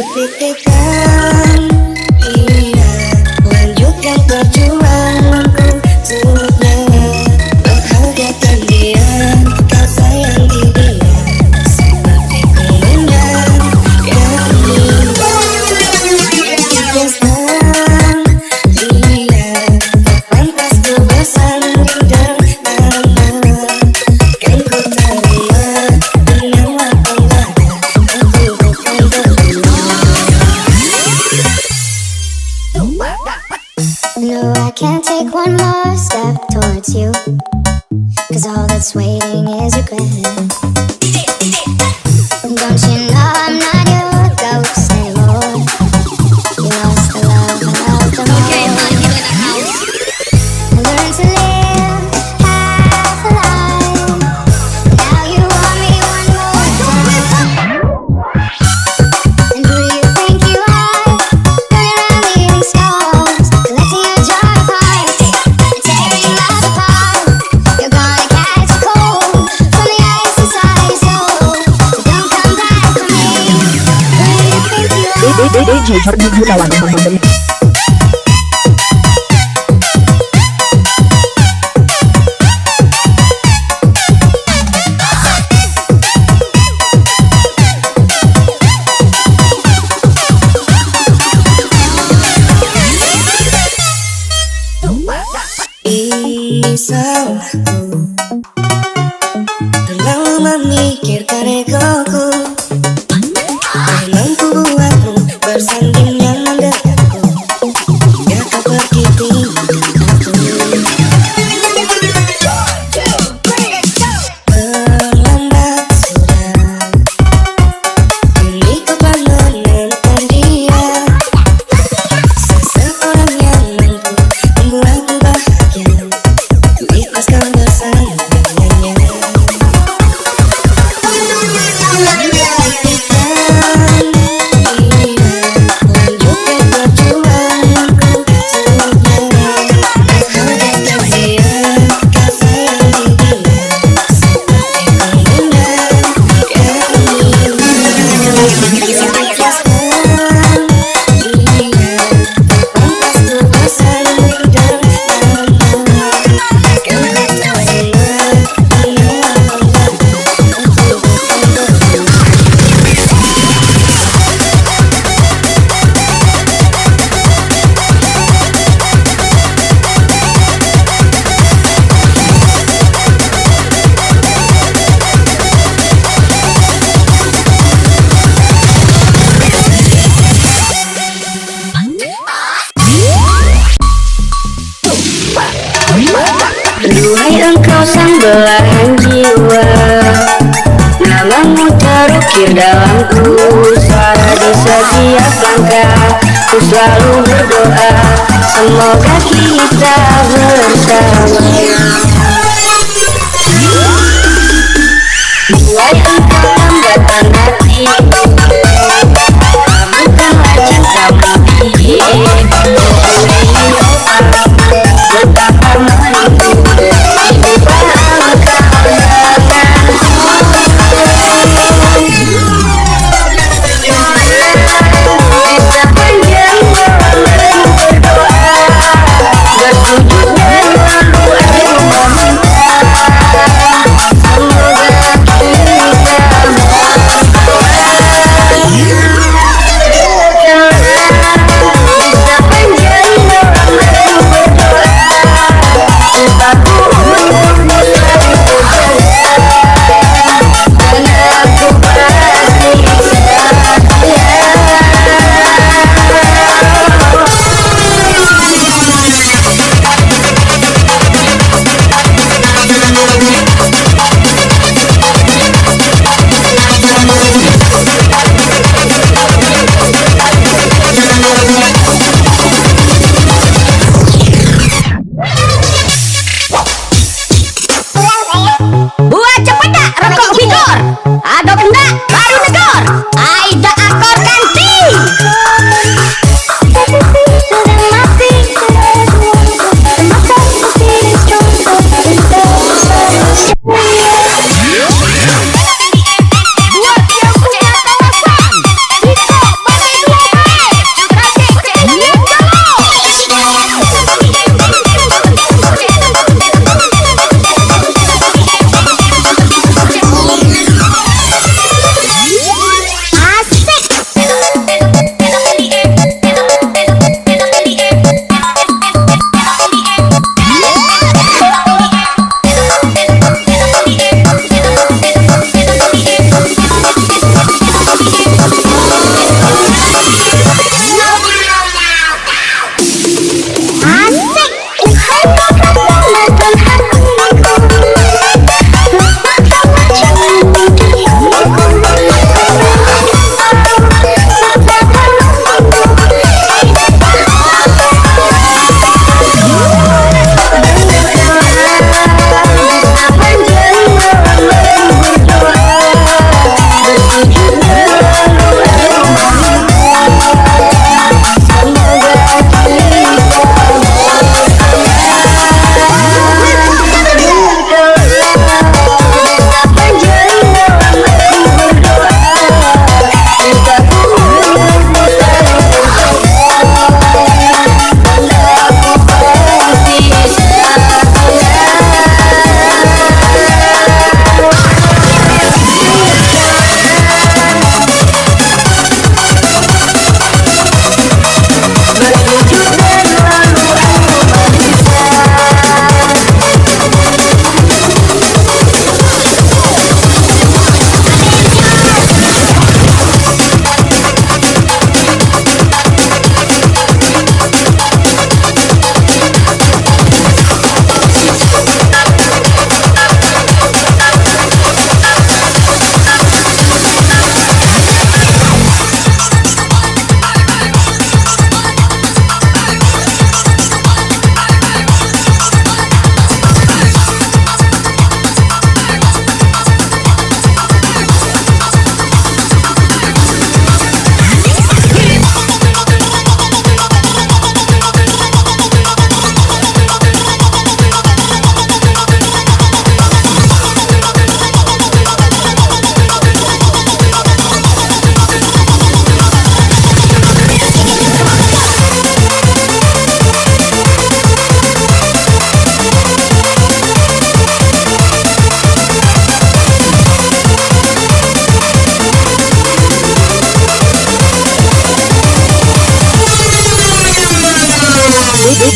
Buktikan, iya, lanjutkan perjuanganku untuknya. Bahagiakan dia, kau sayangi dia seperti kemenyan yang indah. Buktikan, iya, tak pantas ku bersanding denganmu. Kan ku terima dengan lapang dada untuk bukan berdua. No, I can't take one more step towards you, 'cause all that's waiting is regret. Don't you know I'm not your ghost anymore? You lost the love I loved the most. Okay, Monkey in the house. Learn to live half a life. Now you want me one more time. And who do you think you are? Running around leaving scars, collecting a jar of hearts and tearing us apart. You're gonna catch cold from the ice inside your soul. So don't come back for me. Who do you think you are? DJ Jordi Gunawan Muhammad. Salahku terlalu memikirkan egoku, memang ku buatmu bersanding nyaman denganku, hingga kau pergi tinggalkan aku. Terlambat sudah, kini kau telah menemukan dia, seseorang yang mampu membuatmu bahagia. Ku ikhlaskan bersama dengannya. Duhai engkau sang belahan jiwa, namamu terukir dalamku. Suara di setiap langkah, ku selalu berdoa, semoga kita bersama. Duhai engkau lambatan hati, bukanlah cinta mati. Betapa merindu hidup engkau denganku. Bisa panjang malam berdoa, bersujud dan lalu aku meminta, semoga kita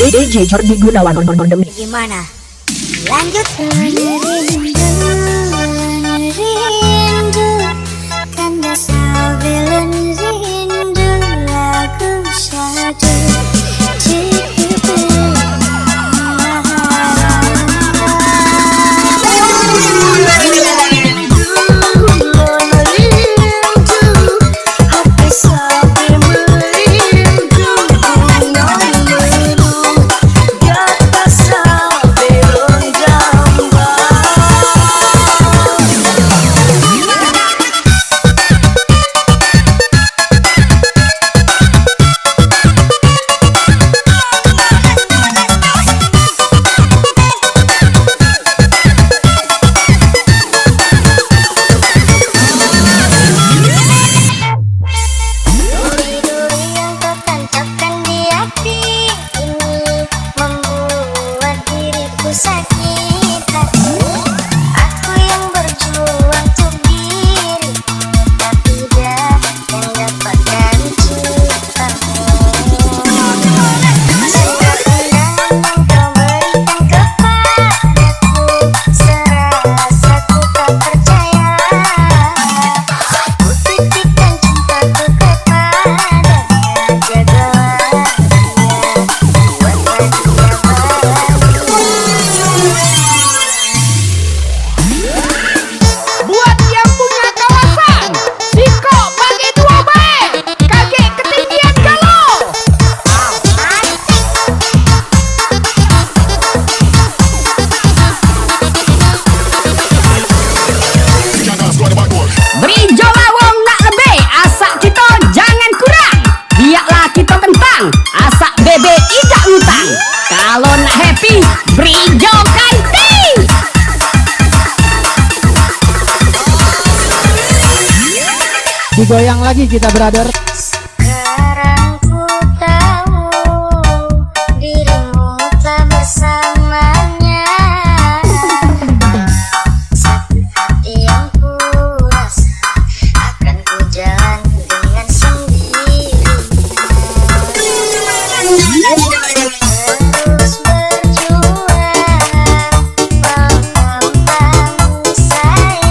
DJ Jordi Gunawan on the mix. Gimana? Lanjut. Rindu karena sambil rindu lagu syadu. Kalau nak happy, Brijo Kanti. Digoyang lagi kita, brother. Sekarang ku tahu dirimu tak bersamanya. Sakit hati yang ku rasa akan ku jalan dengan sendiri. Terus berjuang melawan sayang.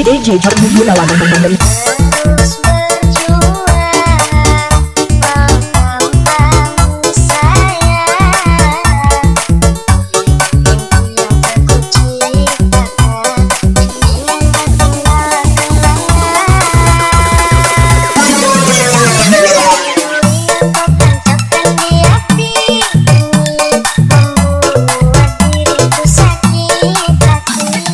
DJ Jordi Gunawan on the mix. Terus berjuang melawan sayang. Mimpi yang tak ku ciptakan ingin tancapkan di hati ini membuat diriku sakit hati.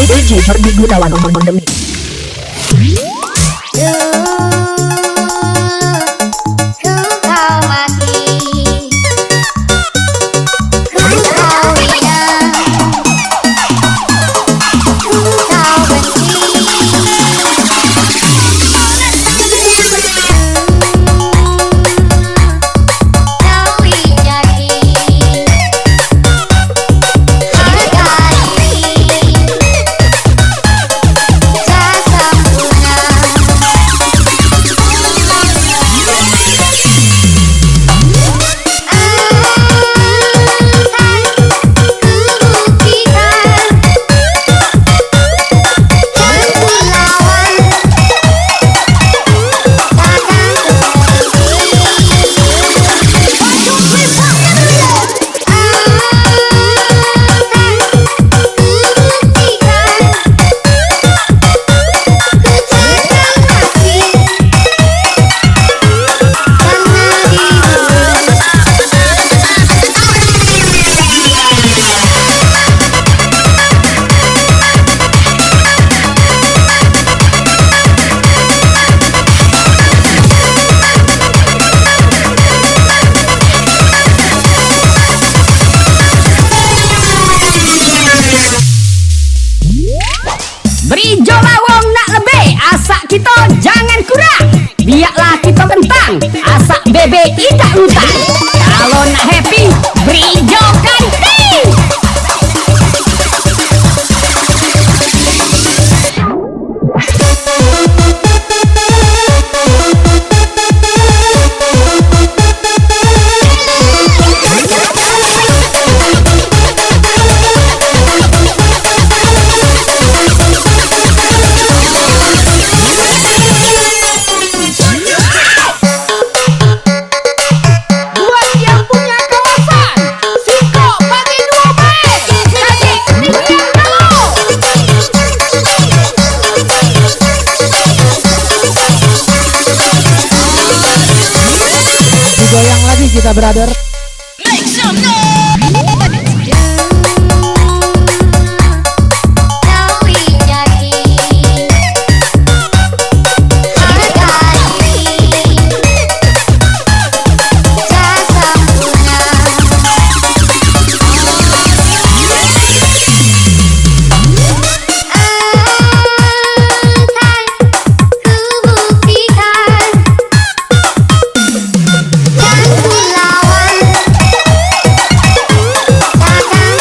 DJ Jordi Gunawan on the mix. Ku kau mati, ku kau hina, ku kau benci. Kau hinyaki harga diri, tak sempurna. Berijo lawong nak lebih, asak kita jangan kurang. Biaklah kita kentang, asak bebe tidak utang. Kalau nak happy, berijo kanting. Buat yang punya kawasan, Siko bagi 2 baik. Jadi tinggal dulu. Digoyang lagi kita brother. Kau hinyaki harga diri, tak sempurna. Akan kubuktikan, kan ku lawan, takkan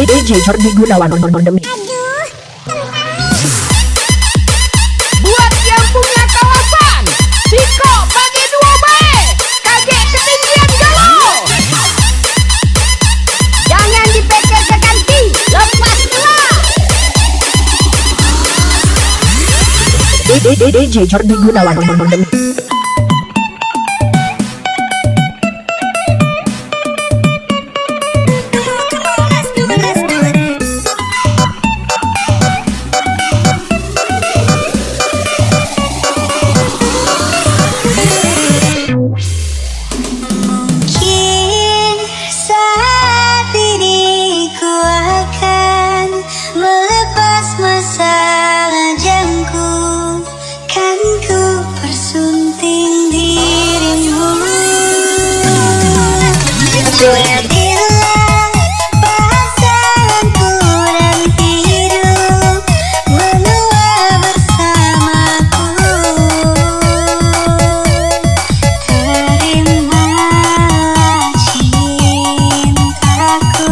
DJ Jordi Gunawan on the mix. DJ Jordi Gunawan on the mix. Mungkin saat ini ku akan melepas masa lajangku, kan ku persunting dirimu. Jadilah pasanganku dan hidup menua bersamaku. Terimalah cintaku.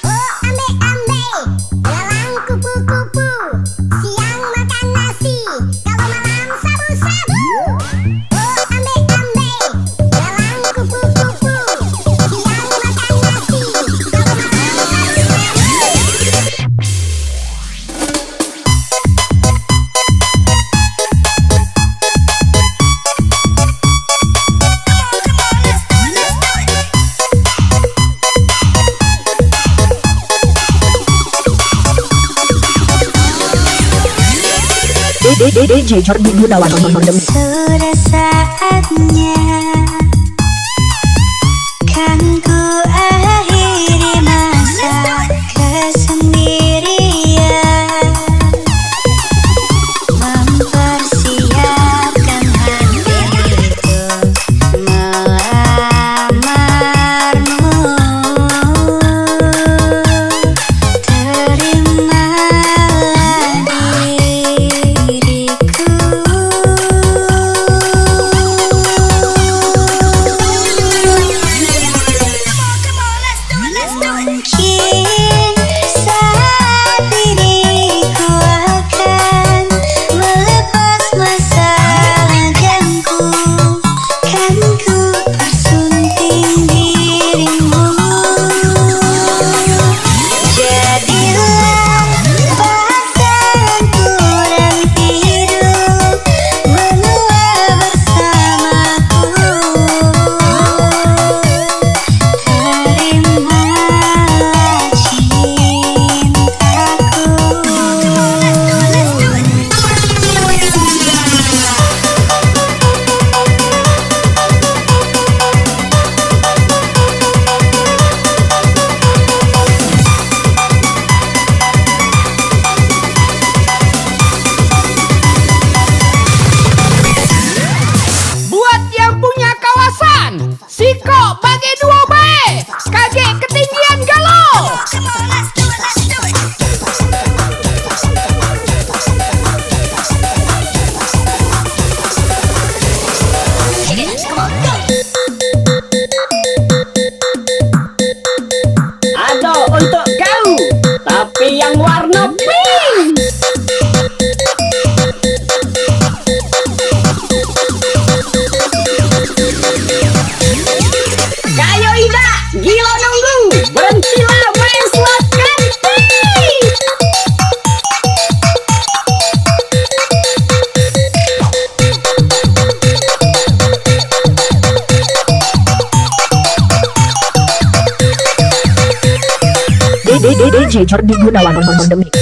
Oh ambe-ambe, dalam kupu-kupu, siang makan nasi, kalau malam sabu-sabu. Oh ambe-ambe, dalam kupu-kupu, siang makan nasi, kalau malam sabu-sabu. DJ Jordi Gunawan on the mix. Sudah saatnya kan ku akhiri masa kesendirian, mempersiapkan hatiku melamarmu. Terimalah diriku. Mungkin saat ini ku akan melepas masa lajangku, kan ku persunting dirimu. Jadilah pasanganku dan hidup menua bersamaku. Terimalah Buat yang punya kawasan Siko bagi 2B, KG ketinggian galau. Ado untuk kau, tapi yang warna pink. Kayo Ida, gila nunggu, berhentilah main slot kanti. DJ Jordi Gunawan on the mix.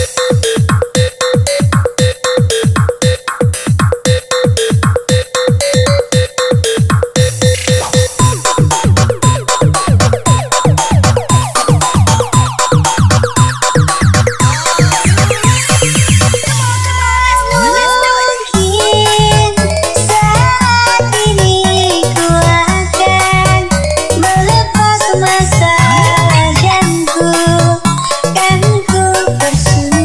mungkin saat ini ku akan melepas masa lajangku, kan ku persunting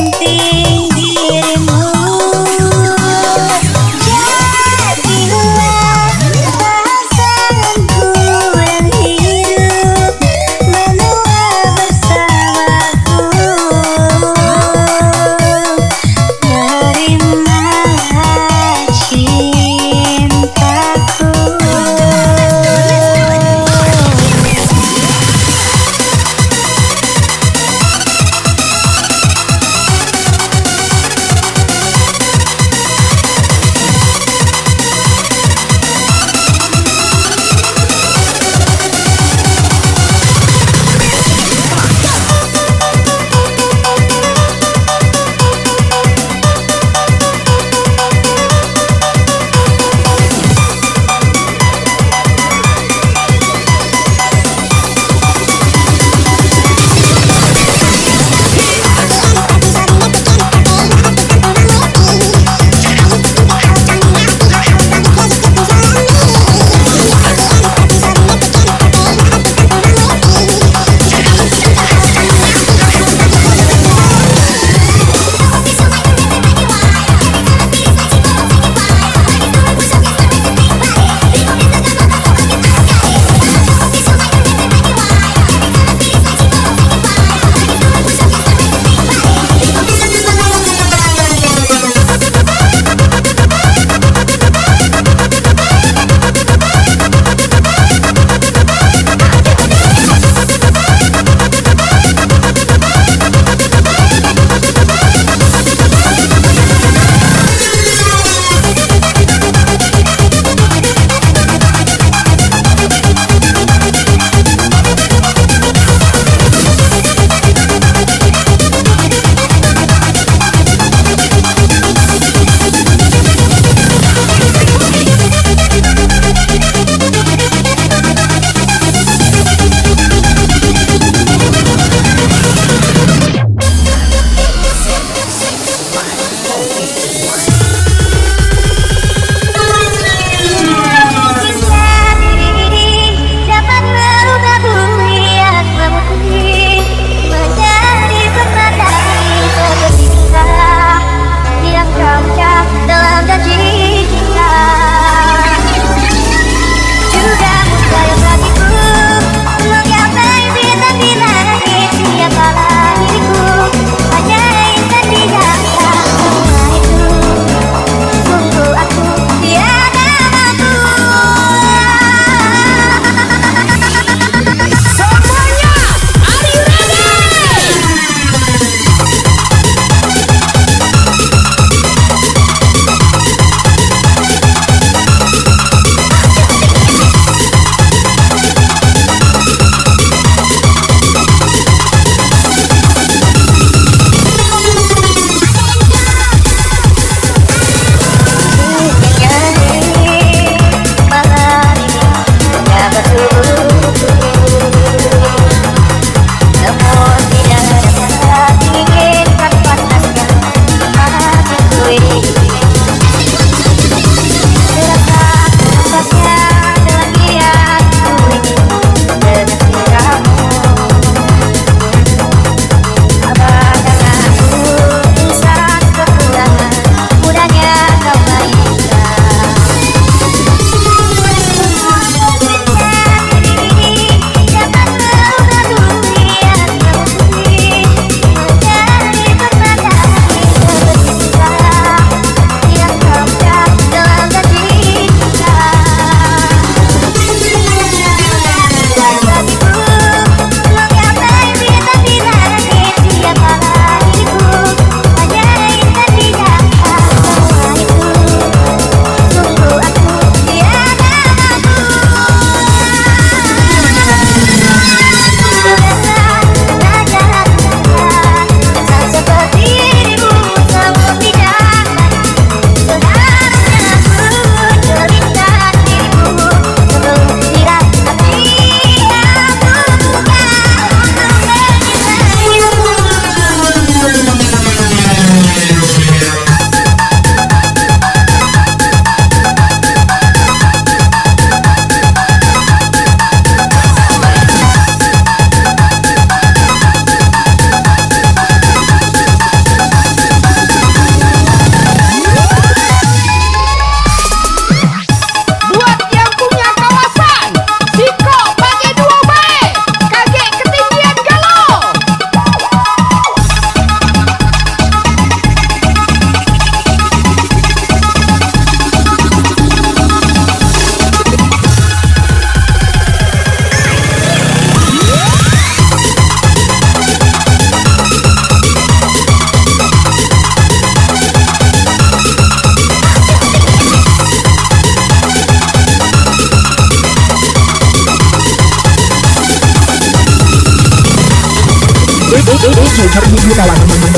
DJ Jordi Gunawan Mix.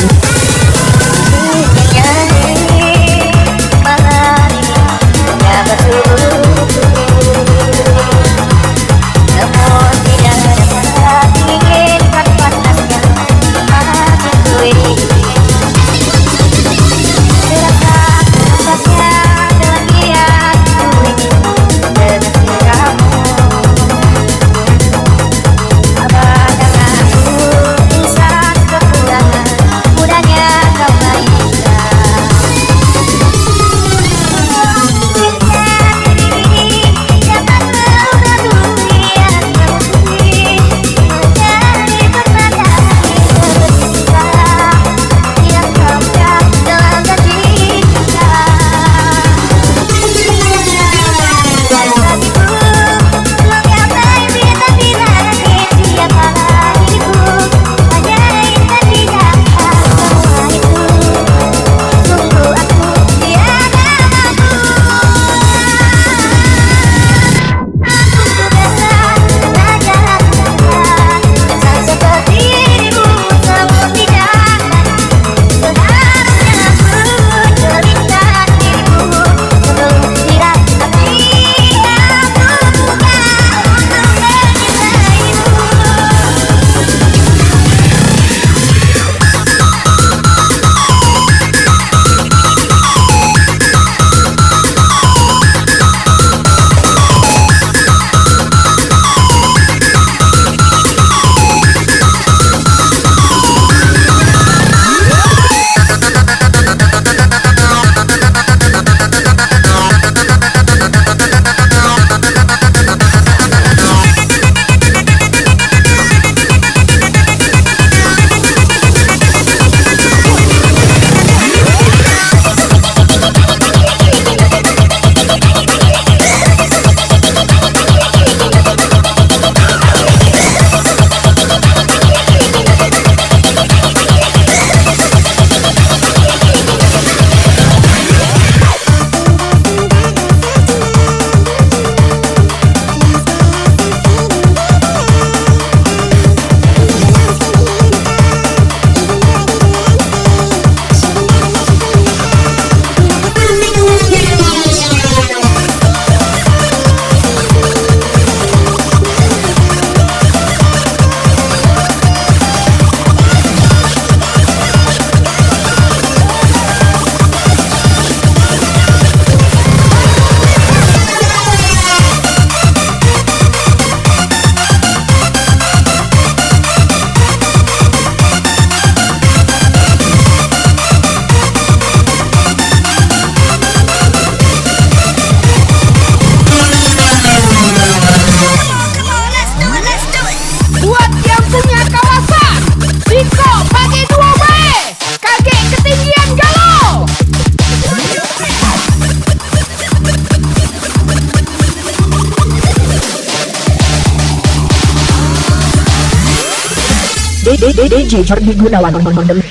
DJ Jordi Gunawan Mix.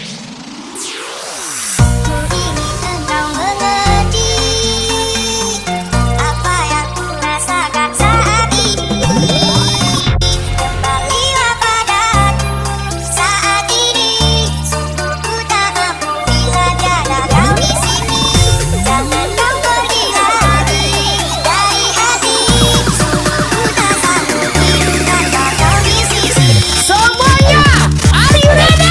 Engkau mengerti apa yang ku rasakan saat ini. Kembalilah padaku saat ini. Sungguh ku tak mampu bila tiada kau di sini. Jangan kau pergi lagi dari hati. Sungguh ku tak sanggup hidup tanpa kau di sisi. Semuanya, are you ready?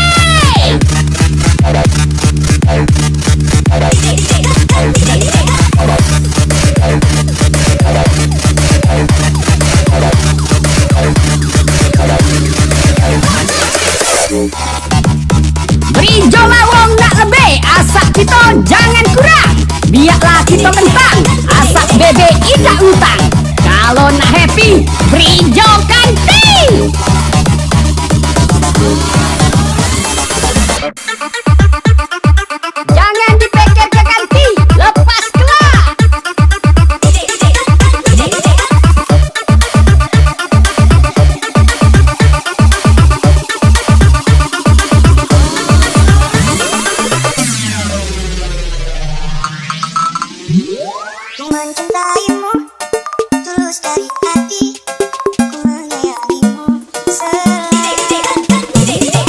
Berijolah wong nak lebih, asak kita jangan kurang. Biarlah kita kentang, asak bebek tidak utang. Kalau nak happy, berijo kanting. Jangan dipikir ke kanti, lepas kelah. Ku mencintaimu tulus dari hati. Ku menyayangimu selalu.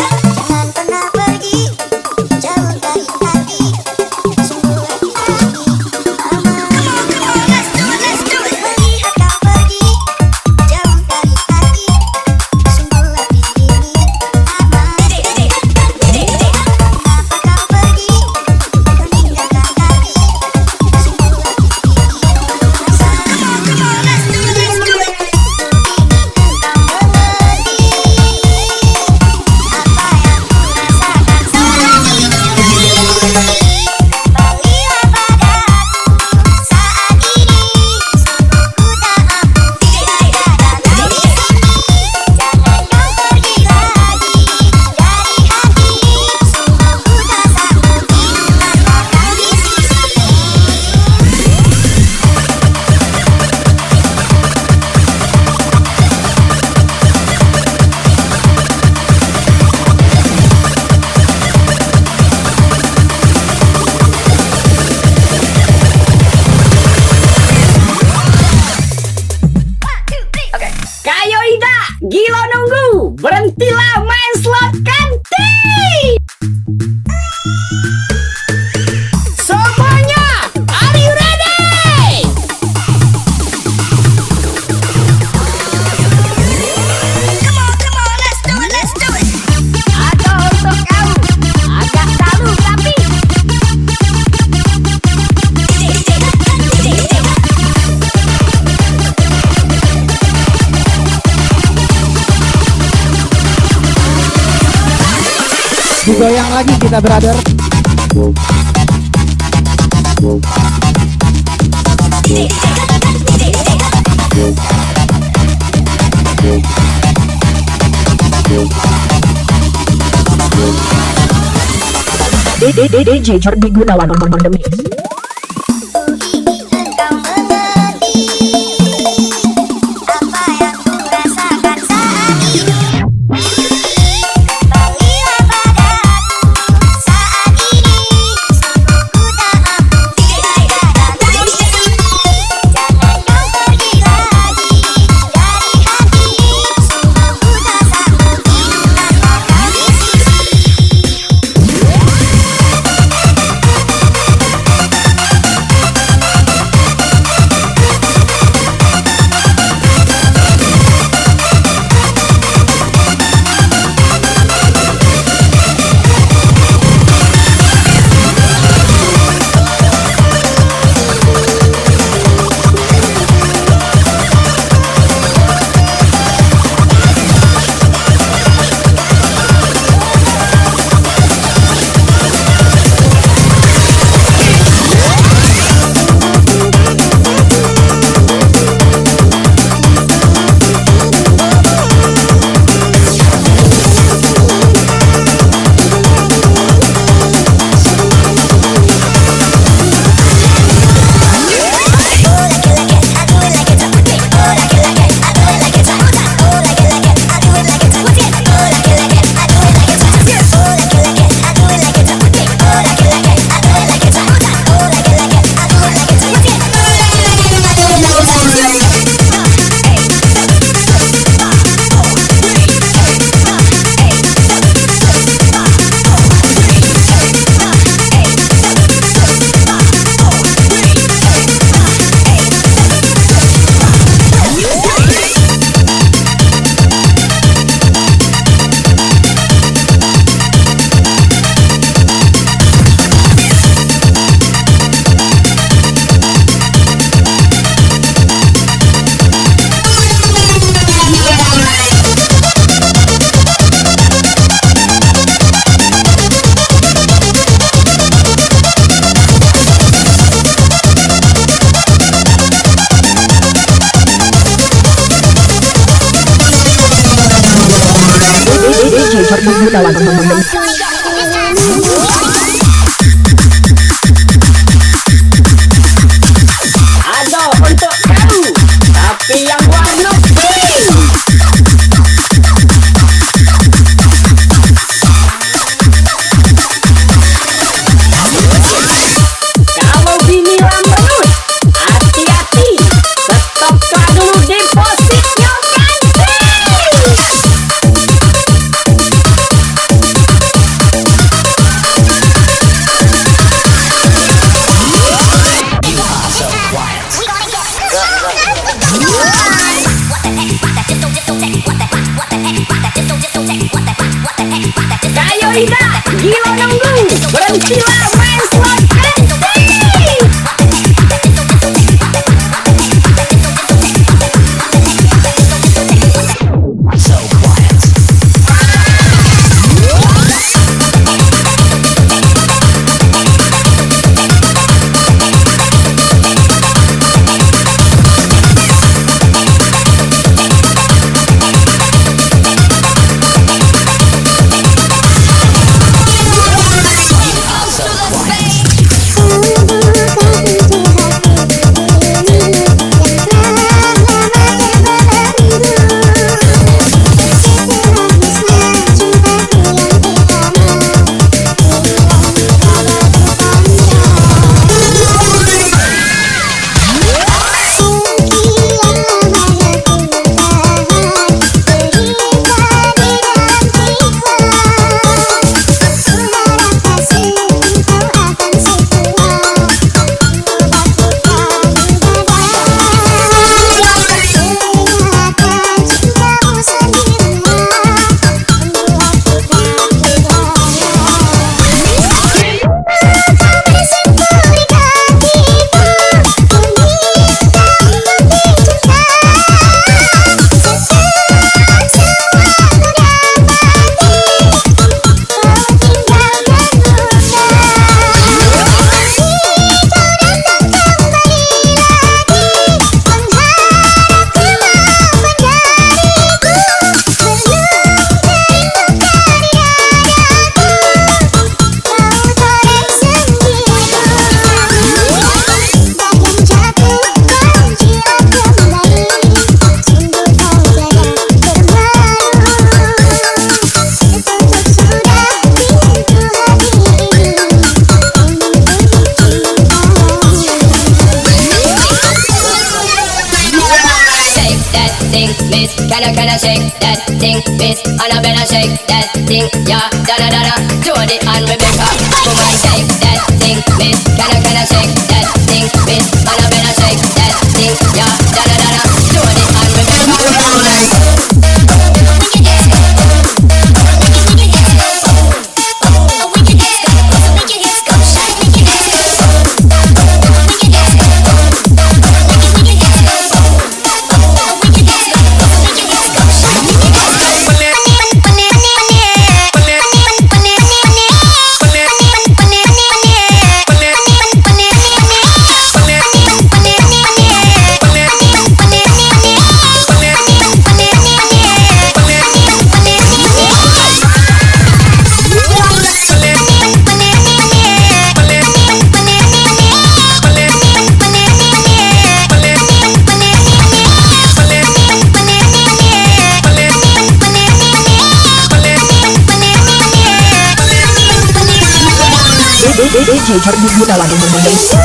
Jangan berhentilah main slot kanti. Semuanya, are you ready? Atau untuk kamu agak talu tapi Digoyang lagi kita brother. DJ Jordi Gunawan on the mix. Engkau mengerti apa yang ku rasakan saat ini. Kembalilah padaku saat ini. Sungguh ku tak mampu tiada di sini. Jangan kau pergi lagi dari hati. Sungguh ku tak sanggup hidup tanpa kau di sisi. DJ Jordi Gunawan on the mix. ada untuk kamu tapi yang warna pink. Kalau bini lambat, hati-hati, stopkan dulu depositnya kanti. Kayo Ida, gila nunggu, berhentilah main slot kanti. thing, miss. Can I shake that thing, miss? Annabella shake that thing, yeah. Da da da da. Jody and Rebecca, come on shake that thing, miss. Can I shake that thing, miss? Annabella shake that thing, yeah. Da da da da. Jody and Rebecca. DJ Jordi Gunawan Indonesia.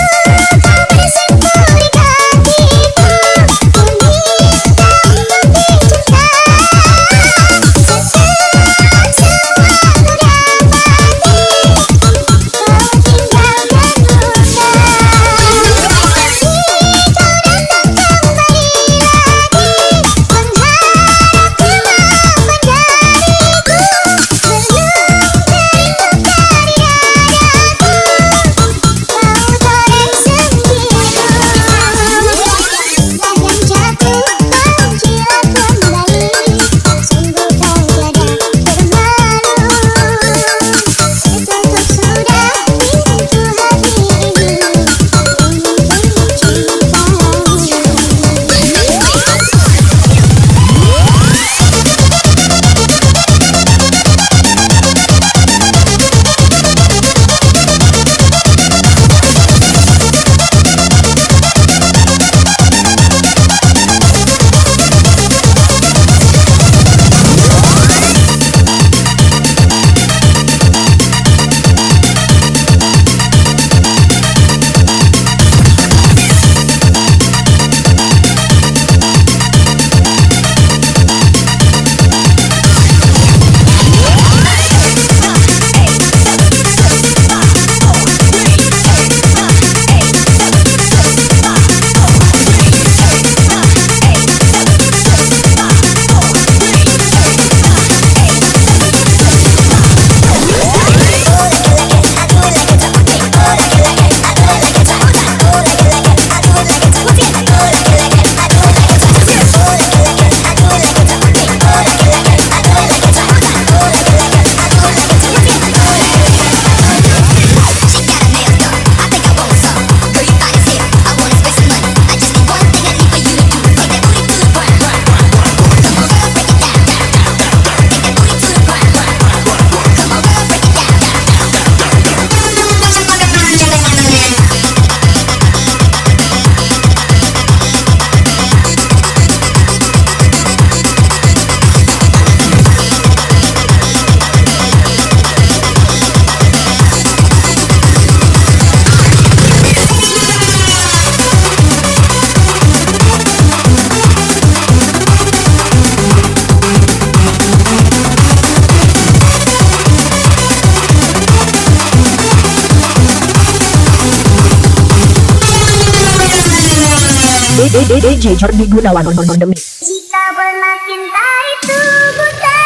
DJ Jordi Gunawan on the mix. Jika benar cinta itu buta.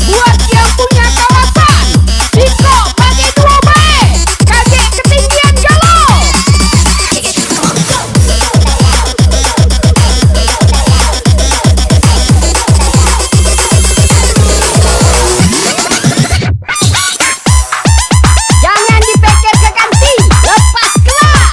Buat yang punya kawasan Diko pakai 2B KJ ketinggian galau. Jangan dipikir ke kanti, lepas kelas.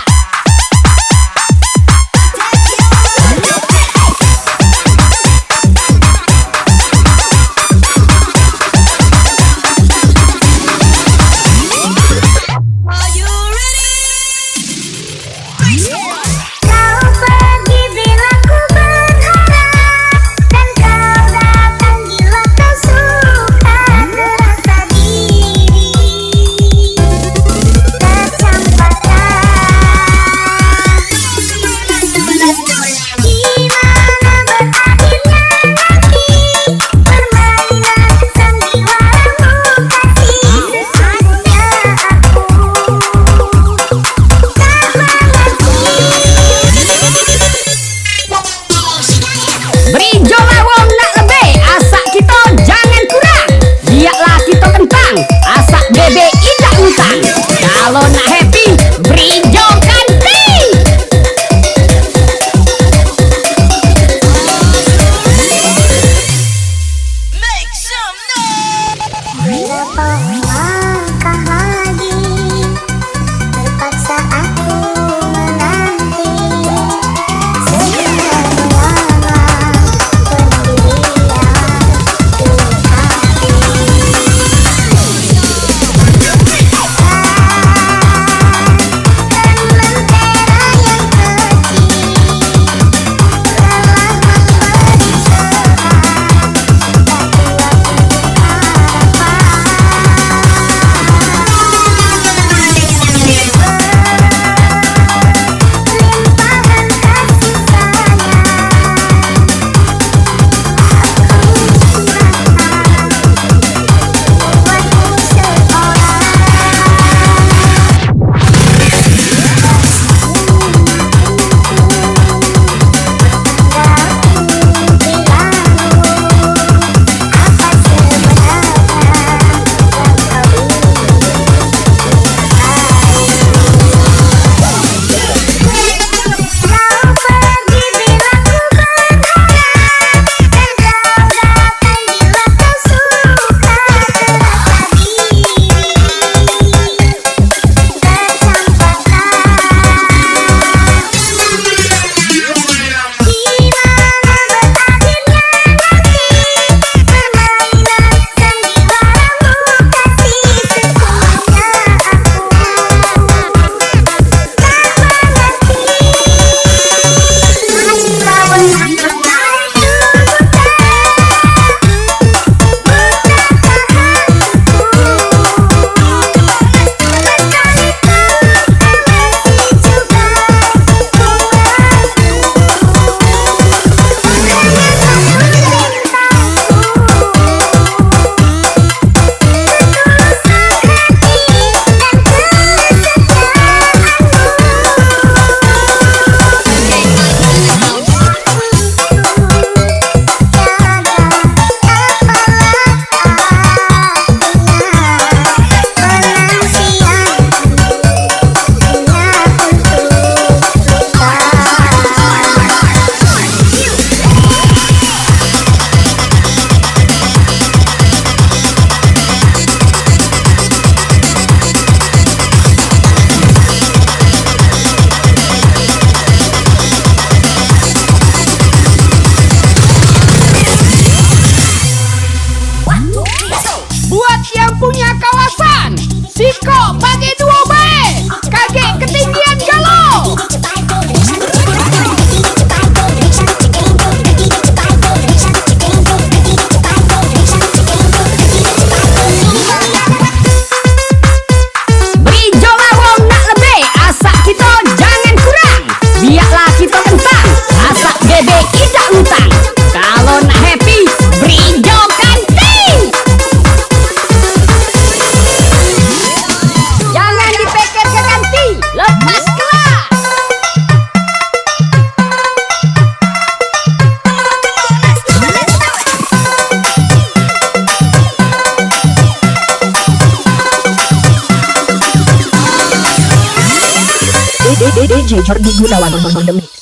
DJ Jordi Gunawan on the mix.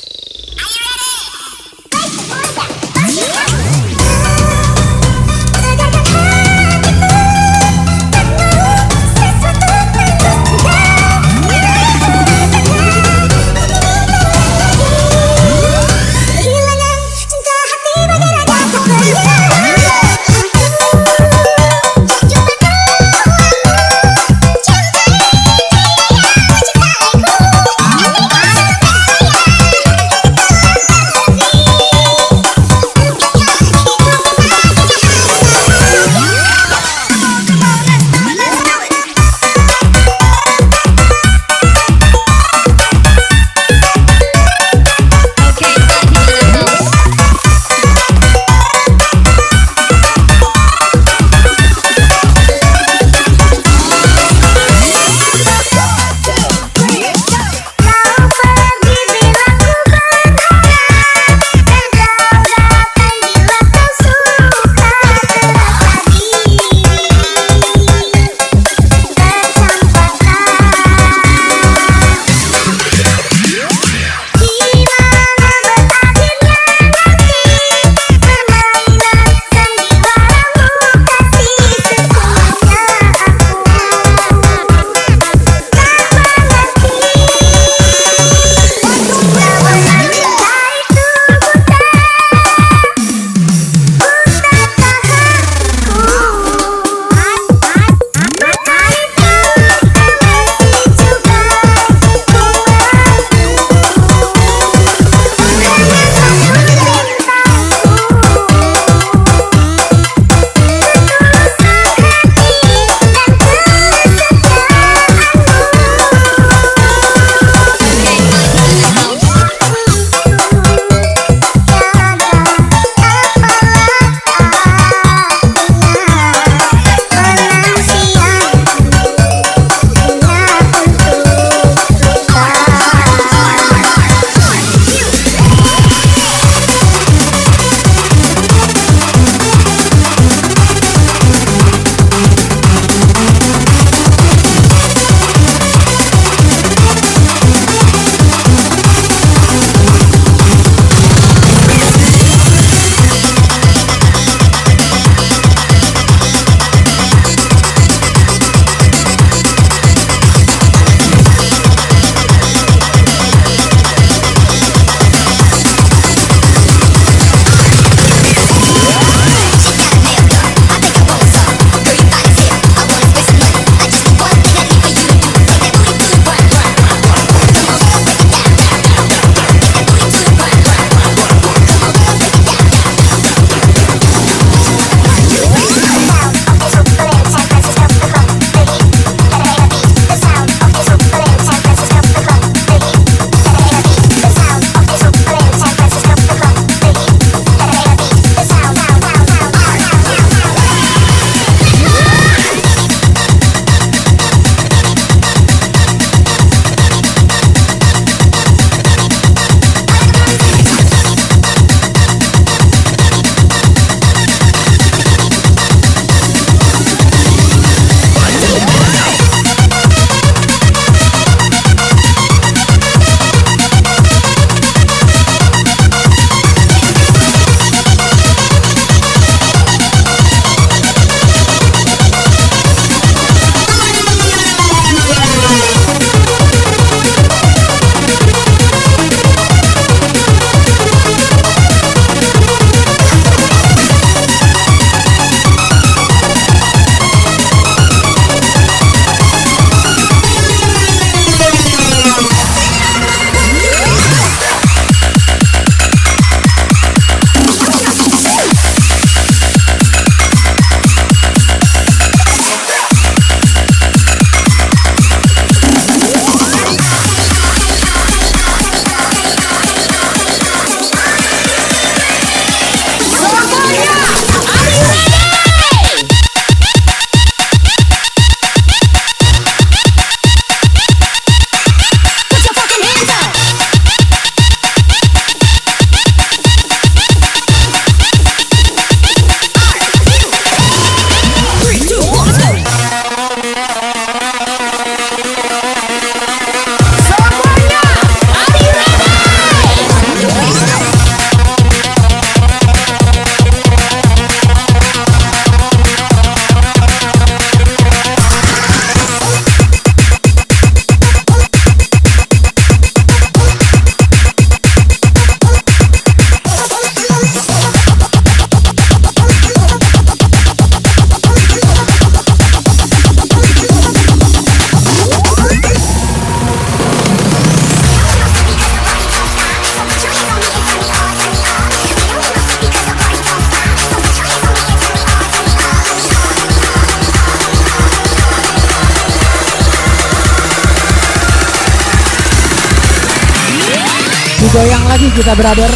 Digoyang lagi kita brother.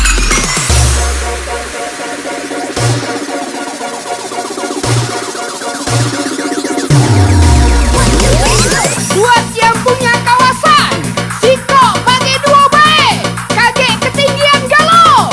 Buat yang punya kawasan, Siko pakai 2 bae, kaget ketinggian galau.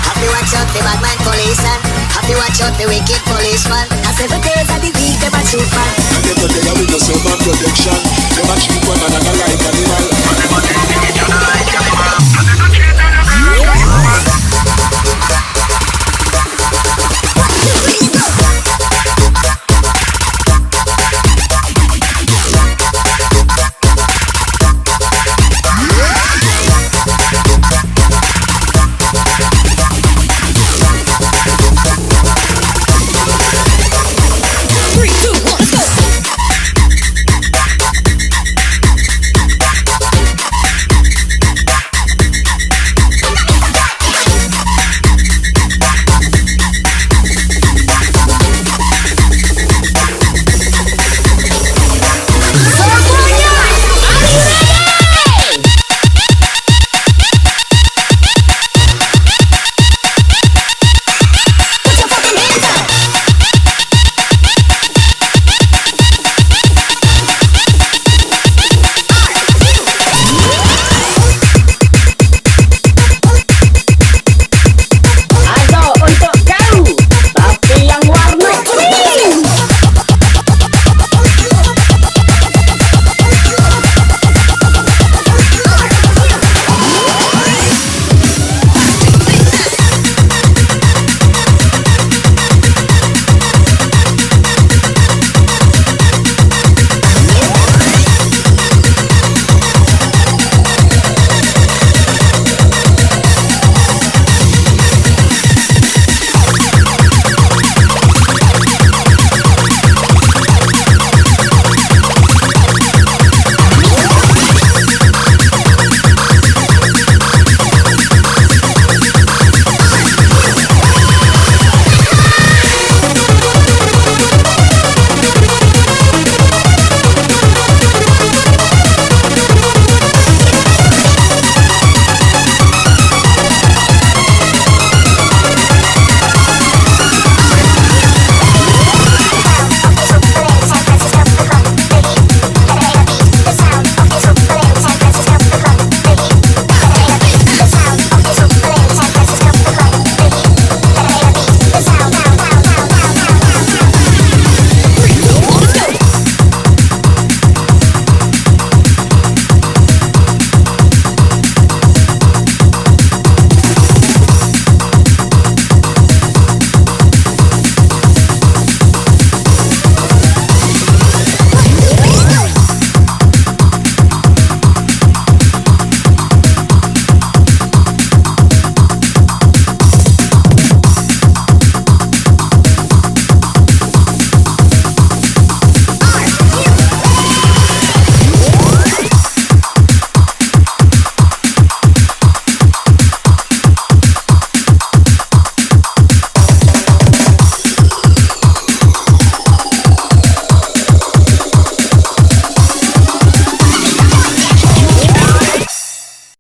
Have to watch out the bad man police and have to watch out the wicked